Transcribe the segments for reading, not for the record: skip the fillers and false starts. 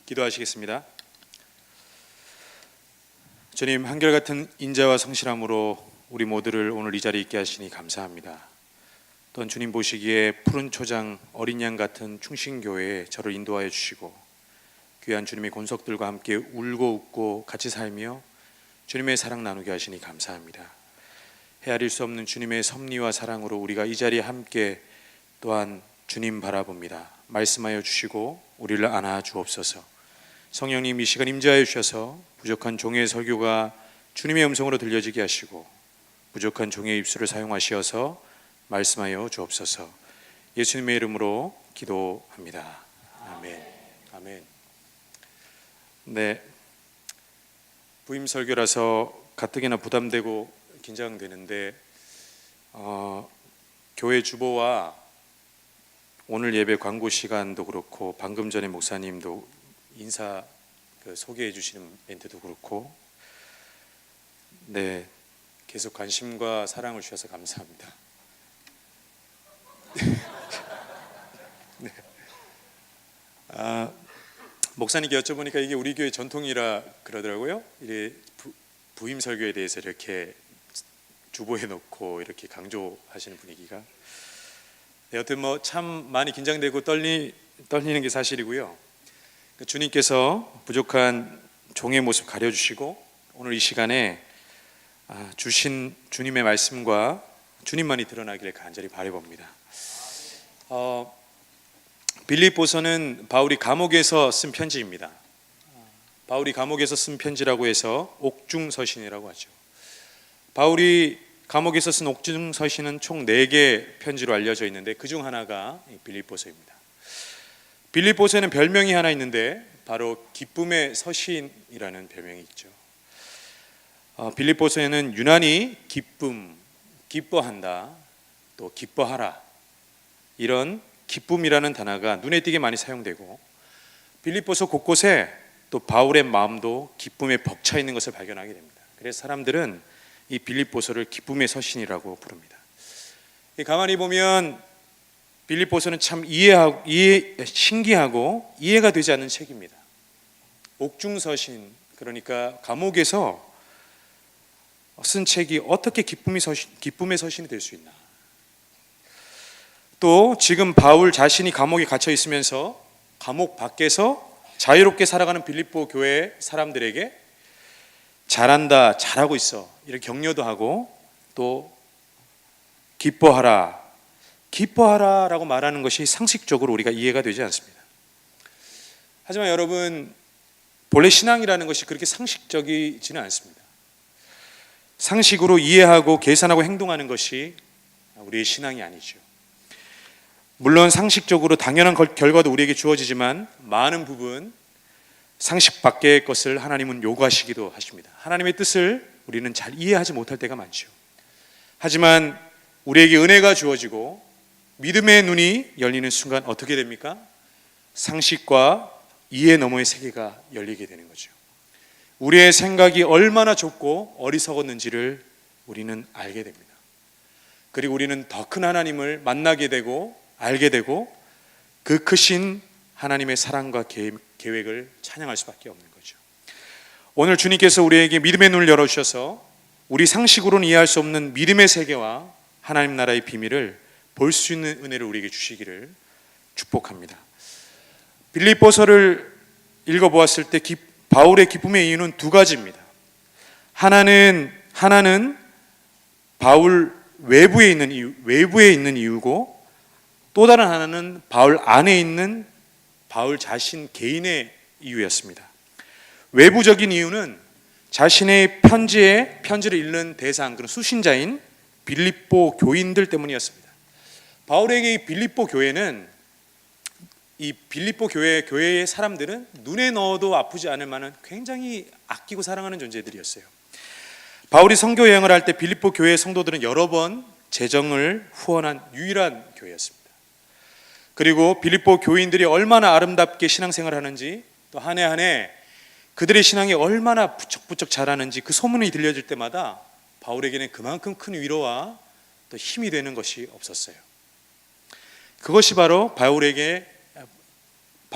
기도하시겠습니다. 주님, 한결같은 인자와 성실함으로 우리 모두를 오늘 이 자리에 있게 하시니 감사합니다. 또한 주님 보시기에 푸른 초장 어린 양 같은 충신교회에 저를 인도하여 주시고 귀한 주님의 권속들과 함께 울고 웃고 같이 살며 주님의 사랑 나누게 하시니 감사합니다. 헤아릴 수 없는 주님의 섭리와 사랑으로 우리가 이 자리에 함께 또한 주님 바라봅니다. 말씀하여 주시고 우리를 안아 주옵소서. 성령님, 이 시간 임재하여 주셔서 부족한 종의 설교가 주님의 음성으로 들려지게 하시고 부족한 종의 입술을 사용하시어서 말씀하여 주옵소서. 예수님의 이름으로 기도합니다. 아멘. 아멘. 네, 부임 설교라서 가뜩이나 부담되고 긴장되는데 교회 주보와 오늘 예배 광고 시간도 그렇고 방금 전에 목사님도 인사 소개해 주시는 멘트도 그렇고 네, 계속 관심과 사랑을 주셔서 감사합니다. 네. 목사님께 여쭤보니까 이게 우리 교회 전통이라 그러더라고요. 이래 부임 설교에 대해서 이렇게 주보에 놓고 이렇게 강조하시는 분위기가. 네, 여튼 참 많이 긴장되고 떨리는 게 사실이고요. 주님께서 부족한 종의 모습 가려주시고 오늘 이 시간에 주신 주님의 말씀과 주님만이 드러나기를 간절히 바라봅니다. 빌립보서는 바울이 감옥에서 쓴 편지입니다. 바울이 감옥에서 쓴 편지라고 해서 옥중서신이라고 하죠. 바울이 감옥에서 쓴 옥중서신은 총 4개 편지로 알려져 있는데 그중 하나가 빌립보서입니다. 빌립보서에는 별명이 하나 있는데 바로 기쁨의 서신이라는 별명이 있죠. 빌립보서에는 유난히 기쁨, 기뻐한다, 또 기뻐하라 이런 기쁨이라는 단어가 눈에 띄게 많이 사용되고 빌립보서 곳곳에 또 바울의 마음도 기쁨에 벅차 있는 것을 발견하게 됩니다. 그래서 사람들은 이 빌립보서를 기쁨의 서신이라고 부릅니다. 가만히 보면 빌립보서는 참 신기하고 이해가 되지 않는 책입니다. 옥중서신, 그러니까 감옥에서 쓴 책이 어떻게 기쁨의 서신이 될 수 있나. 또 지금 바울 자신이 감옥에 갇혀 있으면서 감옥 밖에서 자유롭게 살아가는 빌립보 교회 사람들에게 잘한다, 잘하고 있어 이렇게 격려도 하고 또 기뻐하라라고 말하는 것이 상식적으로 우리가 이해가 되지 않습니다. 하지만 여러분, 본래 신앙이라는 것이 그렇게 상식적이지는 않습니다. 상식으로 이해하고 계산하고 행동하는 것이 우리의 신앙이 아니죠. 물론 상식적으로 당연한 결과도 우리에게 주어지지만 많은 부분 상식 밖의 것을 하나님은 요구하시기도 하십니다. 하나님의 뜻을 우리는 잘 이해하지 못할 때가 많죠. 하지만 우리에게 은혜가 주어지고 믿음의 눈이 열리는 순간 어떻게 됩니까? 상식과 이해 너머의 세계가 열리게 되는 거죠. 우리의 생각이 얼마나 좁고 어리석었는지를 우리는 알게 됩니다. 그리고 우리는 더 큰 하나님을 만나게 되고 알게 되고 그 크신 하나님의 사랑과 계획을 찬양할 수밖에 없는 거죠. 오늘 주님께서 우리에게 믿음의 눈을 열어주셔서 우리 상식으로는 이해할 수 없는 믿음의 세계와 하나님 나라의 비밀을 볼 수 있는 은혜를 우리에게 주시기를 축복합니다. 빌립보서를 읽어보았을 때 바울의 기쁨의 이유는 2가지입니다. 하나는 바울 외부에 있는 이유고 또 다른 하나는 바울 안에 있는 바울 자신 개인의 이유였습니다. 외부적인 이유는 자신의 편지를 읽는 대상, 그런 수신자인 빌립보 교인들 때문이었습니다. 바울에게 이 빌립보 교회는 이 빌립보 교회의 사람들은 눈에 넣어도 아프지 않을 만한 굉장히 아끼고 사랑하는 존재들이었어요. 바울이 선교 여행을 할 때 빌립보 교회의 성도들은 여러 번 재정을 후원한 유일한 교회였습니다. 그리고 빌립보 교인들이 얼마나 아름답게 신앙생활을 하는지 또 한 해 한 해 그들의 신앙이 얼마나 부쩍부쩍 자라는지 그 소문이 들려질 때마다 바울에게는 그만큼 큰 위로와 또 힘이 되는 것이 없었어요. 그것이 바로 바울의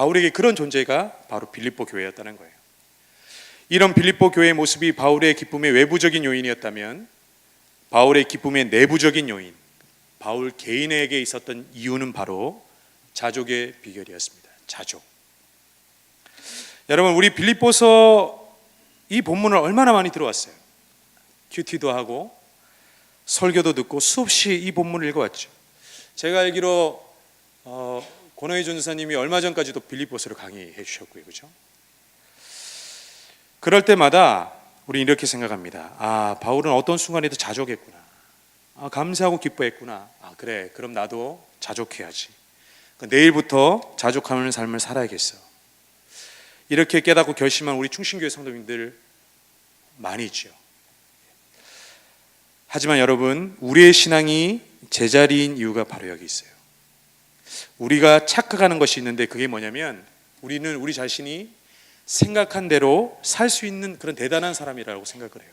바울에게 그런 존재가 바로 빌립보 교회였다는 거예요. 이런 빌립보 교회의 모습이 바울의 기쁨의 외부적인 요인이었다면 바울의 기쁨의 내부적인 요인, 바울 개인에게 있었던 이유는 바로 자족의 비결이었습니다. 자족. 여러분, 우리 빌립보서 이 본문을 얼마나 많이 들어왔어요. 큐티도 하고 설교도 듣고 수없이 이 본문을 읽어왔죠. 제가 알기로 권호희 전사님이 얼마 전까지도 빌립보서를 강의해 주셨고요, 그렇죠? 그럴 때마다 우리 이렇게 생각합니다. 아, 바울은 어떤 순간에도 자족했구나. 아, 감사하고 기뻐했구나. 아, 그래, 그럼 나도 자족해야지. 내일부터 자족하는 삶을 살아야겠어. 이렇게 깨닫고 결심한 우리 충신교회 성도님들 많이 있죠. 하지만 여러분, 우리의 신앙이 제자리인 이유가 바로 여기 있어요. 우리가 착각하는 것이 있는데 그게 뭐냐면 우리는 우리 자신이 생각한 대로 살 수 있는 그런 대단한 사람이라고 생각을 해요.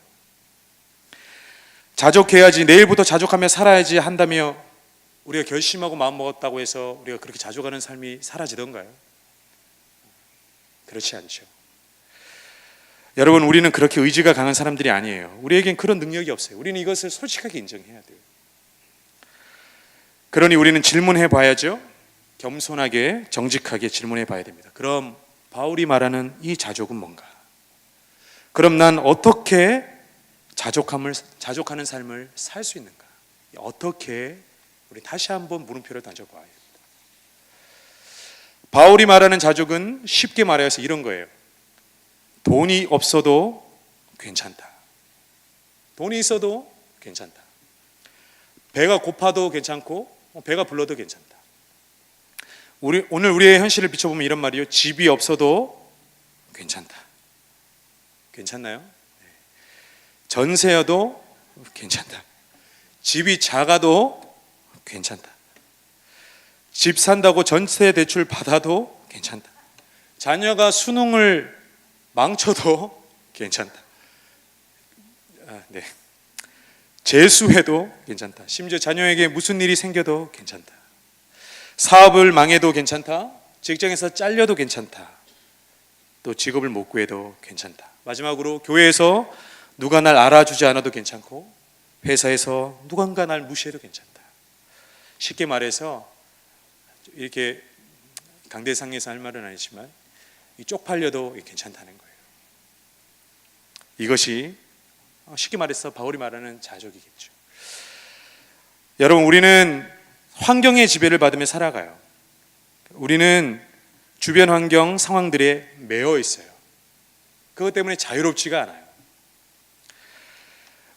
자족해야지, 내일부터 자족하며 살아야지 한다며 우리가 결심하고 마음먹었다고 해서 우리가 그렇게 자족하는 삶이 사라지던가요? 그렇지 않죠. 여러분, 우리는 그렇게 의지가 강한 사람들이 아니에요. 우리에겐 그런 능력이 없어요. 우리는 이것을 솔직하게 인정해야 돼요. 그러니 우리는 질문해 봐야죠. 겸손하게 정직하게 질문해 봐야 됩니다. 그럼 바울이 말하는 이 자족은 뭔가? 그럼 난 어떻게 자족하는 삶을 살 수 있는가? 어떻게? 우리 다시 한번 물음표를 던져봐야 됩니다. 바울이 말하는 자족은 쉽게 말해서 이런 거예요. 돈이 없어도 괜찮다. 돈이 있어도 괜찮다. 배가 고파도 괜찮고 배가 불러도 괜찮다. 오늘 우리의 현실을 비춰보면 이런 말이요. 집이 없어도 괜찮다. 괜찮나요? 전세여도 괜찮다. 집이 작아도 괜찮다. 집 산다고 전세 대출 받아도 괜찮다. 자녀가 수능을 망쳐도 괜찮다. 네. 재수해도 괜찮다. 심지어 자녀에게 무슨 일이 생겨도 괜찮다. 사업을 망해도 괜찮다. 직장에서 잘려도 괜찮다. 또 직업을 못 구해도 괜찮다. 마지막으로 교회에서 누가 날 알아주지 않아도 괜찮고 회사에서 누군가 날 무시해도 괜찮다. 쉽게 말해서 이렇게 강대상에서 할 말은 아니지만 쪽팔려도 괜찮다는 거예요. 이것이 쉽게 말해서 바울이 말하는 자족이겠죠. 여러분, 우리는 환경의 지배를 받으며 살아가요. 우리는 주변 환경 상황들에 매여 있어요. 그것 때문에 자유롭지가 않아요.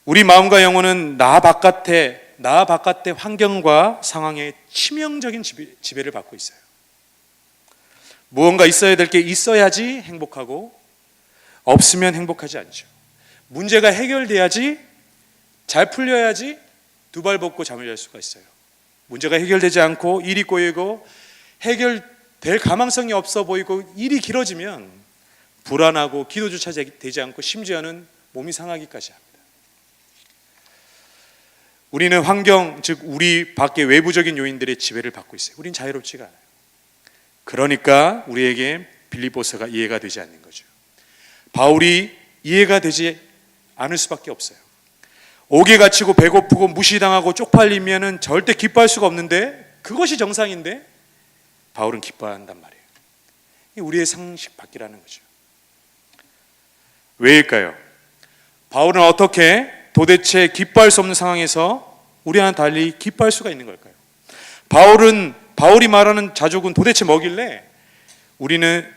우리 마음과 영혼은 나 바깥의 환경과 상황에 치명적인 지배를 받고 있어요. 무언가 있어야 될 게 있어야지 행복하고 없으면 행복하지 않죠. 문제가 해결돼야지, 잘 풀려야지 두 발 벗고 잠을 잘 수가 있어요. 문제가 해결되지 않고 일이 꼬이고 해결될 가망성이 없어 보이고 일이 길어지면 불안하고 기도조차 되지 않고 심지어는 몸이 상하기까지 합니다. 우리는 환경, 즉 우리 밖의 외부적인 요인들의 지배를 받고 있어요. 우린 자유롭지가 않아요. 그러니까 우리에게 빌립보서가 이해가 되지 않는 거죠. 바울이 이해가 되지 않을 수밖에 없어요. 옥에 갇히고 배고프고 무시당하고 쪽팔리면은 절대 기뻐할 수가 없는데 그것이 정상인데 바울은 기뻐한단 말이에요. 우리의 상식 밖이라는 거죠. 왜일까요? 바울은 어떻게 도대체 기뻐할 수 없는 상황에서 우리와는 달리 기뻐할 수가 있는 걸까요? 바울이 말하는 자족은 도대체 뭐길래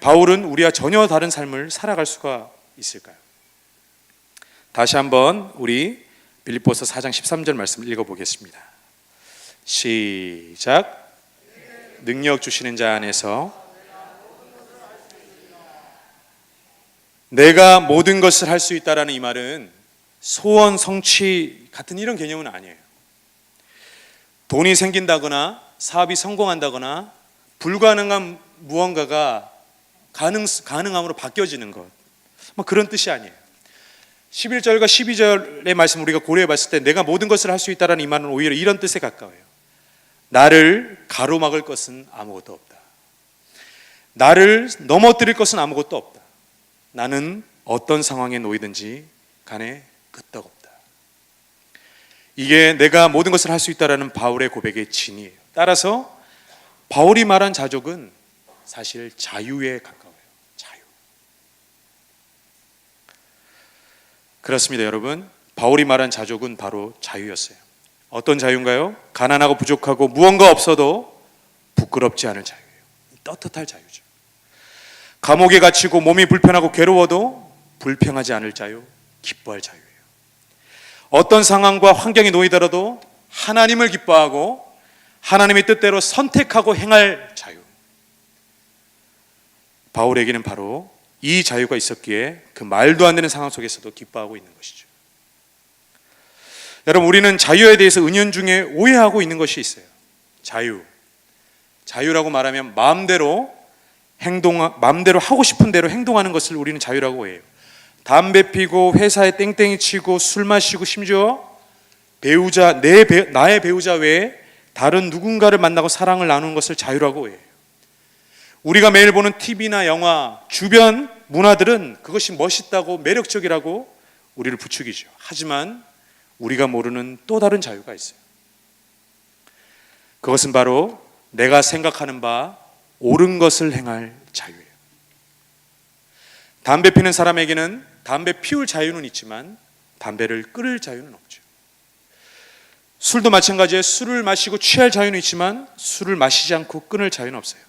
바울은 우리와 전혀 다른 삶을 살아갈 수가 있을까요? 다시 한번 우리 빌립보서 4장 13절 말씀을 읽어보겠습니다. 시작. 능력 주시는 자 안에서 내가 모든 것을 할 수 있다라는 이 말은 소원 성취 같은 이런 개념은 아니에요. 돈이 생긴다거나 사업이 성공한다거나 불가능한 무언가가 가능함으로 바뀌어지는 것, 그런 뜻이 아니에요. 11절과 12절의 말씀 우리가 고려해 봤을 때 내가 모든 것을 할 수 있다는 이 말은 오히려 이런 뜻에 가까워요. 나를 가로막을 것은 아무것도 없다. 나를 넘어뜨릴 것은 아무것도 없다. 나는 어떤 상황에 놓이든지 간에 끄떡없다. 이게 내가 모든 것을 할 수 있다라는 바울의 고백의 진이에요. 따라서 바울이 말한 자족은 사실 자유에 가까워요. 자유. 그렇습니다, 여러분. 바울이 말한 자족은 바로 자유였어요. 어떤 자유인가요? 가난하고 부족하고 무언가 없어도 부끄럽지 않을 자유예요. 떳떳할 자유죠. 감옥에 갇히고 몸이 불편하고 괴로워도 불평하지 않을 자유, 기뻐할 자유예요. 어떤 상황과 환경에 놓이더라도 하나님을 기뻐하고 하나님의 뜻대로 선택하고 행할 자유. 바울에게는 바로 이 자유가 있었기에 그 말도 안 되는 상황 속에서도 기뻐하고 있는 것이죠. 여러분, 우리는 자유에 대해서 은연중에 오해하고 있는 것이 있어요. 자유라고 말하면 마음대로 하고 싶은 대로 행동하는 것을 우리는 자유라고 해요. 담배 피고 회사에 땡땡이 치고 술 마시고 심지어 나의 배우자 외에 다른 누군가를 만나고 사랑을 나누는 것을 자유라고 해요. 우리가 매일 보는 TV나 영화, 주변 문화들은 그것이 멋있다고 매력적이라고 우리를 부추기죠. 하지만 우리가 모르는 또 다른 자유가 있어요. 그것은 바로 내가 생각하는 바 옳은 것을 행할 자유예요. 담배 피는 사람에게는 담배 피울 자유는 있지만 담배를 끊을 자유는 없죠. 술도 마찬가지예요. 술을 마시고 취할 자유는 있지만 술을 마시지 않고 끊을 자유는 없어요.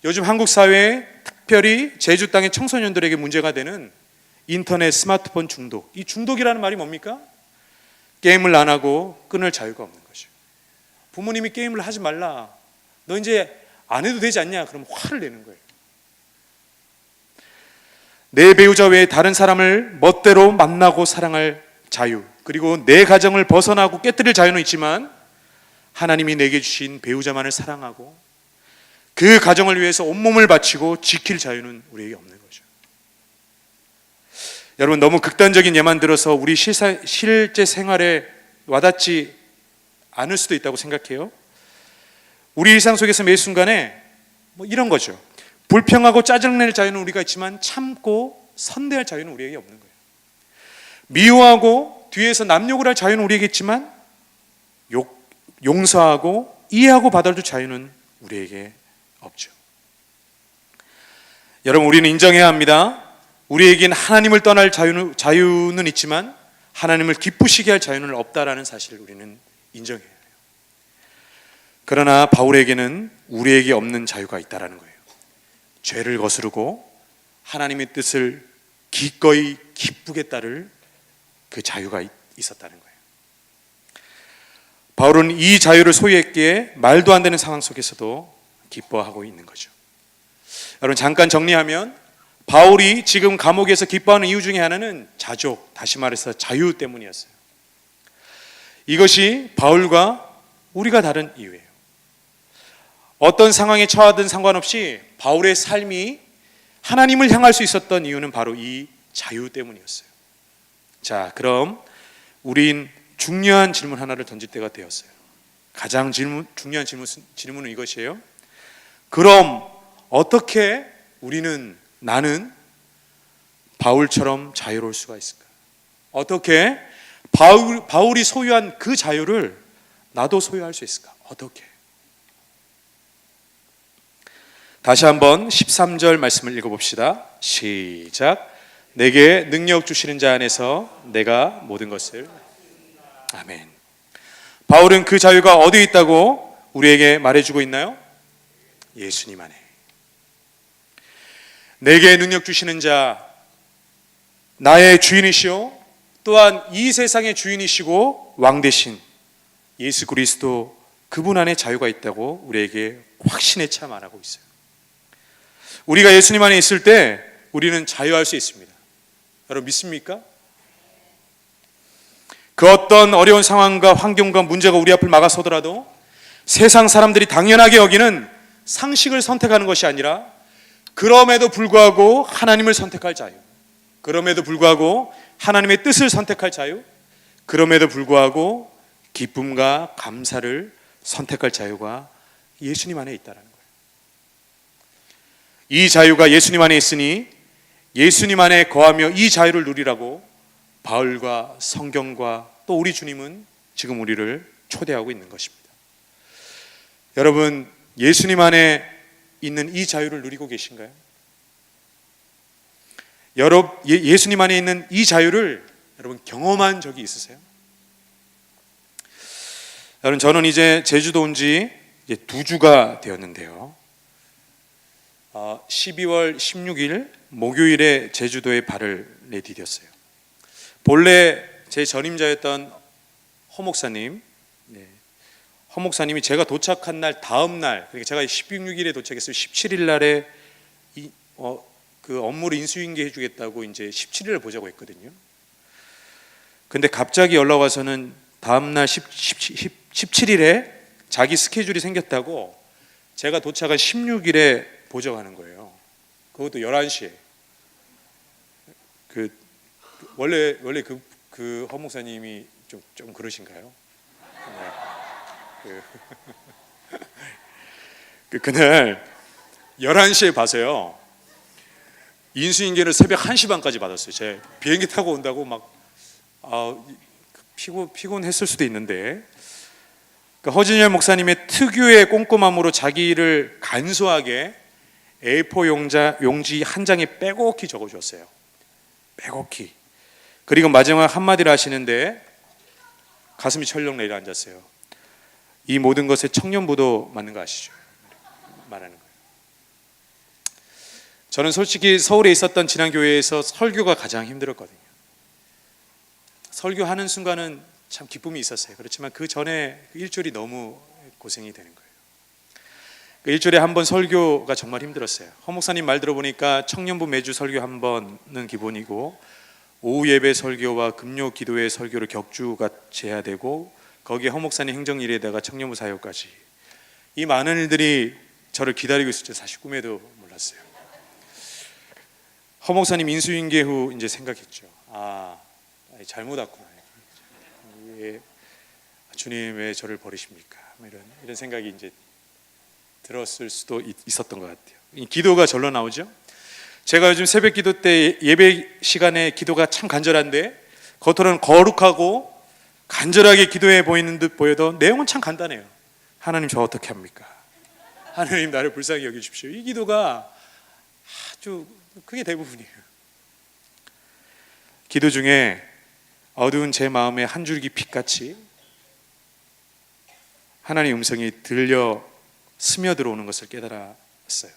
요즘 한국 사회에 특별히 제주 땅의 청소년들에게 문제가 되는 인터넷, 스마트폰 중독. 이 중독이라는 말이 뭡니까? 게임을 안 하고 끊을 자유가 없는 거죠. 부모님이 게임을 하지 말라, 너 이제 안 해도 되지 않냐, 그러면 화를 내는 거예요. 내 배우자 외에 다른 사람을 멋대로 만나고 사랑할 자유, 그리고 내 가정을 벗어나고 깨뜨릴 자유는 있지만 하나님이 내게 주신 배우자만을 사랑하고 그 가정을 위해서 온몸을 바치고 지킬 자유는 우리에게 없는 거죠. 여러분, 너무 극단적인 예만 들어서 우리 실제 생활에 와닿지 않을 수도 있다고 생각해요. 우리 일상 속에서 매 순간에 이런 거죠. 불평하고 짜증낼 자유는 우리가 있지만 참고 선대할 자유는 우리에게 없는 거예요. 미워하고 뒤에서 남욕을 할 자유는 우리에게 있지만 용서하고 이해하고 받아줄 자유는 우리에게 없죠. 여러분, 우리는 인정해야 합니다. 우리에겐 하나님을 떠날 자유는 있지만 하나님을 기쁘시게 할 자유는 없다라는 사실을 우리는 인정해야 해요. 그러나 바울에게는 우리에게 없는 자유가 있다라는 거예요. 죄를 거스르고 하나님의 뜻을 기꺼이 기쁘게 따를 그 자유가 있었다는 거예요. 바울은 이 자유를 소유했기에 말도 안 되는 상황 속에서도 기뻐하고 있는 거죠. 여러분, 잠깐 정리하면 바울이 지금 감옥에서 기뻐하는 이유 중에 하나는 자족, 다시 말해서 자유 때문이었어요. 이것이 바울과 우리가 다른 이유예요. 어떤 상황에 처하든 상관없이 바울의 삶이 하나님을 향할 수 있었던 이유는 바로 이 자유 때문이었어요. 자, 그럼 우린 중요한 질문 하나를 던질 때가 되었어요. 가장 중요한 질문은 이것이에요. 그럼 어떻게 나는 바울처럼 자유로울 수가 있을까? 어떻게 바울이 소유한 그 자유를 나도 소유할 수 있을까? 어떻게? 다시 한번 13절 말씀을 읽어봅시다. 시작. 내게 능력 주시는 자 안에서 내가 모든 것을. 아멘. 바울은 그 자유가 어디에 있다고 우리에게 말해주고 있나요? 예수님 안에. 내게 능력 주시는 자, 나의 주인이시오, 또한 이 세상의 주인이시고 왕 되신 예수 그리스도, 그분 안에 자유가 있다고 우리에게 확신에 차 말하고 있어요. 우리가 예수님 안에 있을 때 우리는 자유할 수 있습니다. 여러분, 믿습니까? 그 어떤 어려운 상황과 환경과 문제가 우리 앞을 막아서더라도 세상 사람들이 당연하게 여기는 상식을 선택하는 것이 아니라 그럼에도 불구하고 하나님을 선택할 자유, 그럼에도 불구하고 하나님의 뜻을 선택할 자유, 그럼에도 불구하고 기쁨과 감사를 선택할 자유가 예수님 안에 있다는 거예요. 이 자유가 예수님 안에 있으니 예수님 안에 거하며 이 자유를 누리라고 바울과 성경과 또 우리 주님은 지금 우리를 초대하고 있는 것입니다. 여러분, 예수님 안에 있는 이 자유를 누리고 계신가요? 예수님 안에 있는 이 자유를 여러분 경험한 적이 있으세요? 여러분, 저는 이제 제주도 온 지 2주가 되었는데요. 12월 16일 목요일에 제주도에 발을 내디뎠어요. 본래 제 전임자였던 허 목사님, 허 목사님이 제가 도착한 날 다음 날, 그러니까 제가 16일에 도착했어요. 17일 날에 그 업무를 인수인계 해주겠다고 이제 17일을 보자고 했거든요. 근데 갑자기 연락 와서는 다음 날 17일에 자기 스케줄이 생겼다고 제가 도착한 16일에 보자고 하는 거예요. 그것도 11시에. 원래 그 허 목사님이 좀 그러신가요? 그날 11시에 봐서요. 인수인계를 새벽 1시 반까지 받았어요. 제 비행기 타고 온다고 막 피곤했을 수도 있는데, 그러니까 허진열 목사님의 특유의 꼼꼼함으로 자기를 간소하게 A4 용지 한 장에 빼곡히 적어주었어요. 빼곡히. 그리고 마지막 한마디를 하시는데 가슴이 철렁 내려앉았어요. 이 모든 것에 청년부도 맞는 거 아시죠? 말하는 거예요. 저는 솔직히 서울에 있었던 지난교회에서 설교가 가장 힘들었거든요. 설교하는 순간은 참 기쁨이 있었어요. 그렇지만 그 전에 일주일이 너무 고생이 되는 거예요. 일주일에 한 번 설교가 정말 힘들었어요. 허 목사님 말 들어보니까 청년부 매주 설교 한 번은 기본이고, 오후 예배 설교와 금요 기도회 설교를 격주같이 해야 되고, 거기에 허 목사님 행정일에다가 청년부 사역까지, 이 많은 일들이 저를 기다리고 있을 줄 사실 꿈에도 몰랐어요. 허 목사님 인수인계 후 이제 생각했죠. 잘못 왔구나. 주님 왜 저를 버리십니까? 이런 생각이 이제 들었을 수도 있었던 것 같아요. 기도가 절로 나오죠. 제가 요즘 새벽 기도 때 예배 시간에 기도가 참 간절한데 겉으로는 거룩하고 간절하게 기도해 보이는 듯 보여도 내용은 참 간단해요. 하나님 저 어떻게 합니까? 하나님 나를 불쌍히 여겨주십시오. 이 기도가 아주 그게 대부분이에요. 기도 중에 어두운 제 마음에 한 줄기 빛같이 하나님의 음성이 들려 스며들어오는 것을 깨달았어요.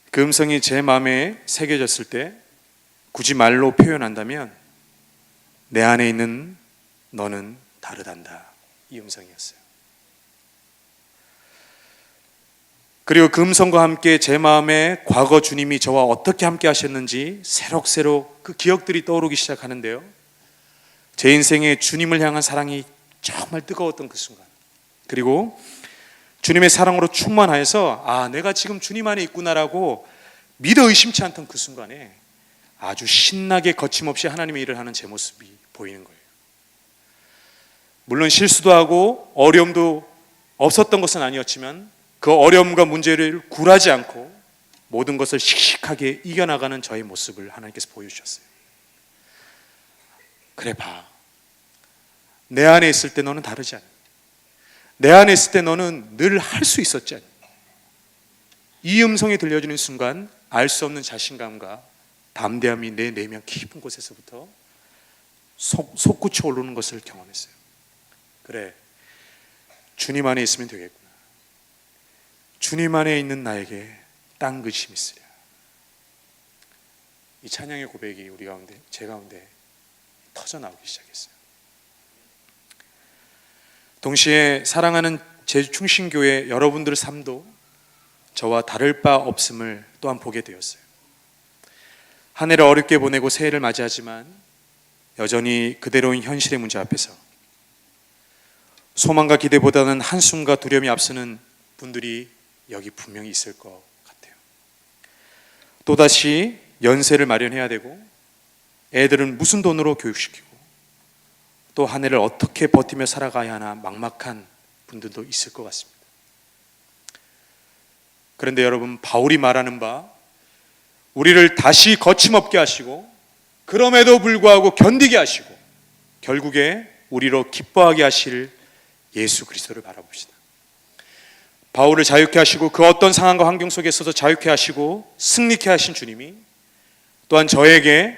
그 음성이 제 마음에 새겨졌을 때 굳이 말로 표현한다면 내 안에 있는 너는 다르단다, 이 음성이었어요. 그리고 그 음성과 함께 제 마음에 과거 주님이 저와 어떻게 함께 하셨는지 새록새록 그 기억들이 떠오르기 시작하는데요. 제 인생에 주님을 향한 사랑이 정말 뜨거웠던 그 순간, 그리고 주님의 사랑으로 충만하여서 내가 지금 주님 안에 있구나라고 믿어 의심치 않던 그 순간에 아주 신나게 거침없이 하나님의 일을 하는 제 모습이 보이는 거예요. 물론 실수도 하고 어려움도 없었던 것은 아니었지만 그 어려움과 문제를 굴하지 않고 모든 것을 씩씩하게 이겨나가는 저의 모습을 하나님께서 보여주셨어요. 그래 봐, 내 안에 있을 때 너는 다르지 않니? 내 안에 있을 때 너는 늘 할 수 있었지 않니? 이 음성이 들려주는 순간 알 수 없는 자신감과 담대함이 내 내면 깊은 곳에서부터 솟구쳐 오르는 것을 경험했어요. 그래, 주님 안에 있으면 되겠구나. 주님 안에 있는 나에게 딴 것이 있으랴. 이 찬양의 고백이 우리 가운데, 제 가운데 터져 나오기 시작했어요. 동시에 사랑하는 제주 충신교회 여러분들의 삶도 저와 다를 바 없음을 또한 보게 되었어요. 한 해를 어렵게 보내고 새해를 맞이하지만 여전히 그대로인 현실의 문제 앞에서 소망과 기대보다는 한숨과 두려움이 앞서는 분들이 여기 분명히 있을 것 같아요. 또다시 연세를 마련해야 되고 애들은 무슨 돈으로 교육시키고 또 한 해를 어떻게 버티며 살아가야 하나 막막한 분들도 있을 것 같습니다. 그런데 여러분, 바울이 말하는 바 우리를 다시 거침없게 하시고 그럼에도 불구하고 견디게 하시고 결국에 우리로 기뻐하게 하실 예수 그리스도를 바라봅시다. 바울을 자유케 하시고 그 어떤 상황과 환경 속에서도 자유케 하시고 승리케 하신 주님이 또한 저에게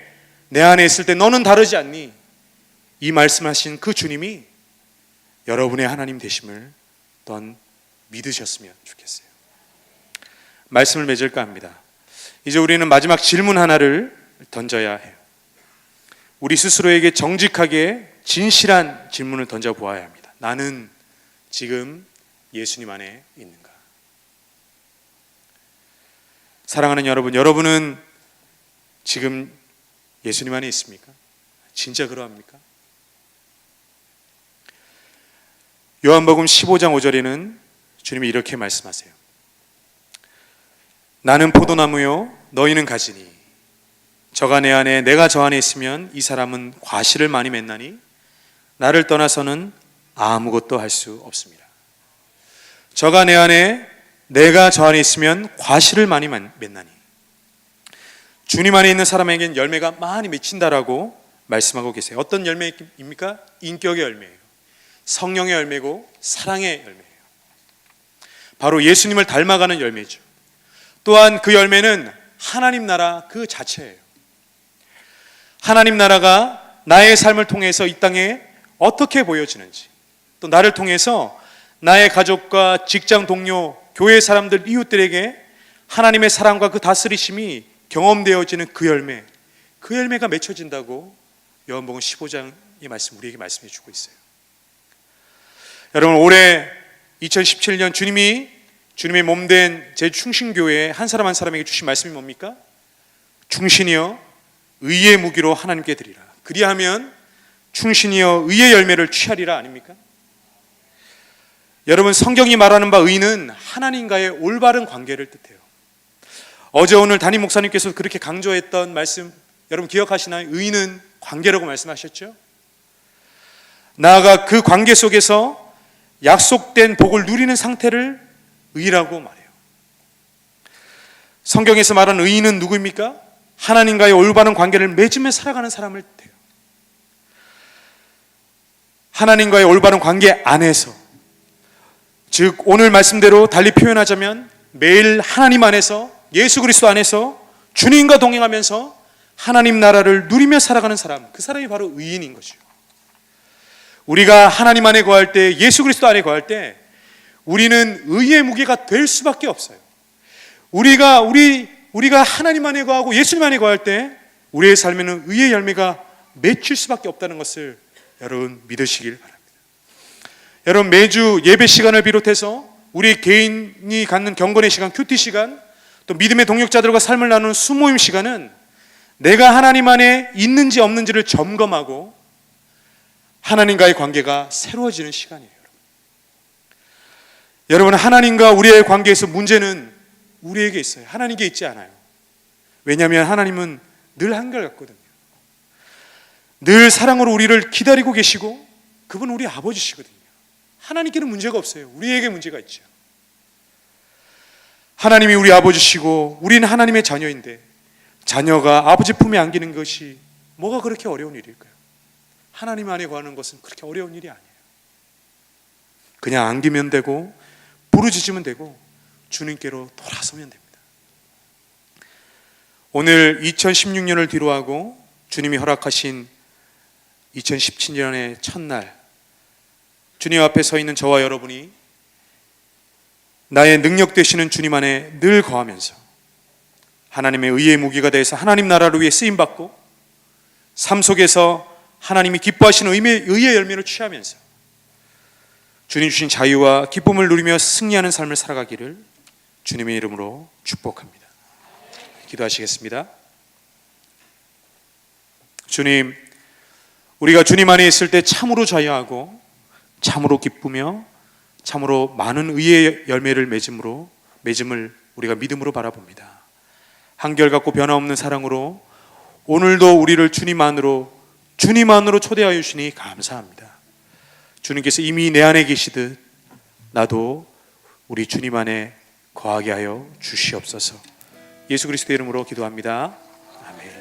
내 안에 있을 때 너는 다르지 않니? 이 말씀하신 그 주님이 여러분의 하나님 되심을 또한 믿으셨으면 좋겠어요. 말씀을 맺을까 합니다. 이제 우리는 마지막 질문 하나를 던져야 해요. 우리 스스로에게 정직하게 진실한 질문을 던져보아야 합니다. 나는 지금 예수님 안에 있는가? 사랑하는 여러분, 여러분은 지금 예수님 안에 있습니까? 진짜 그러합니까? 요한복음 15장 5절에는 주님이 이렇게 말씀하세요. 나는 포도나무요 너희는 가지니 저가 내 안에 내가 저 안에 있으면 이 사람은 과실을 많이 맺나니 나를 떠나서는 아무것도 할 수 없습니다. 저가 내 안에 내가 저 안에 있으면 과실을 많이 맺나니 주님 안에 있는 사람에게는 열매가 많이 맺힌다라고 말씀하고 계세요. 어떤 열매입니까? 인격의 열매예요. 성령의 열매고 사랑의 열매예요. 바로 예수님을 닮아가는 열매죠. 또한 그 열매는 하나님 나라 그 자체예요. 하나님 나라가 나의 삶을 통해서 이 땅에 어떻게 보여지는지, 또 나를 통해서 나의 가족과 직장 동료, 교회 사람들, 이웃들에게 하나님의 사랑과 그 다스리심이 경험되어지는 그 열매, 그 열매가 맺혀진다고 요한복음 15장의 말씀 우리에게 말씀해 주고 있어요. 여러분, 올해 2017년 주님의 몸된 제 충신교회 한 사람 한 사람에게 주신 말씀이 뭡니까? 충신이여 의의 무기로 하나님께 드리라. 그리하면 충신이여 의의 열매를 취하리라 아닙니까? 여러분, 성경이 말하는 바 의는 하나님과의 올바른 관계를 뜻해요. 어제 오늘 담임 목사님께서 그렇게 강조했던 말씀 여러분 기억하시나요? 의는 관계라고 말씀하셨죠? 나아가 그 관계 속에서 약속된 복을 누리는 상태를 의라고 말해요. 성경에서 말하는 의인은 누구입니까? 하나님과의 올바른 관계를 맺으며 살아가는 사람을 뜻해요. 하나님과의 올바른 관계 안에서, 즉 오늘 말씀대로 달리 표현하자면 매일 하나님 안에서, 예수 그리스도 안에서 주님과 동행하면서 하나님 나라를 누리며 살아가는 사람, 그 사람이 바로 의인인 것이죠. 우리가 하나님 안에 거할 때, 예수 그리스도 안에 거할 때 우리는 의의 무게가 될 수밖에 없어요. 우리가 하나님 안에 거하고 예수님 안에 거할 때 우리의 삶에는 의의 열매가 맺힐 수밖에 없다는 것을 여러분 믿으시길 바랍니다. 여러분, 매주 예배 시간을 비롯해서 우리 개인이 갖는 경건의 시간, 큐티 시간, 또 믿음의 동역자들과 삶을 나누는 수모임 시간은 내가 하나님 안에 있는지 없는지를 점검하고 하나님과의 관계가 새로워지는 시간이에요. 여러분, 하나님과 우리의 관계에서 문제는 우리에게 있어요. 하나님께 있지 않아요. 왜냐하면 하나님은 늘 한결같거든요. 늘 사랑으로 우리를 기다리고 계시고 그분은 우리 아버지시거든요. 하나님께는 문제가 없어요. 우리에게 문제가 있죠. 하나님이 우리 아버지시고 우리는 하나님의 자녀인데 자녀가 아버지 품에 안기는 것이 뭐가 그렇게 어려운 일일까요? 하나님 안에 거하는 것은 그렇게 어려운 일이 아니에요. 그냥 안기면 되고 부르짖으면 되고 주님께로 돌아서면 됩니다. 오늘 2016년을 뒤로하고 주님이 허락하신 2017년의 첫날, 주님 앞에 서 있는 저와 여러분이 나의 능력 되시는 주님 안에 늘 거하면서 하나님의 의의 무기가 되어서 하나님 나라를 위해 쓰임받고 삶 속에서 하나님이 기뻐하시는 의의 열매를 취하면서 주님 주신 자유와 기쁨을 누리며 승리하는 삶을 살아가기를 주님의 이름으로 축복합니다. 기도하시겠습니다. 주님, 우리가 주님 안에 있을 때 참으로 자유하고 참으로 기쁘며 참으로 많은 의의 열매를 맺음을 우리가 믿음으로 바라봅니다. 한결같고 변함없는 사랑으로 오늘도 우리를 주님 안으로 초대하여 주시니 감사합니다. 주님께서 이미 내 안에 계시듯 나도 우리 주님 안에 더하게 하여 주시옵소서. 예수 그리스도의 이름으로 기도합니다. 아멘.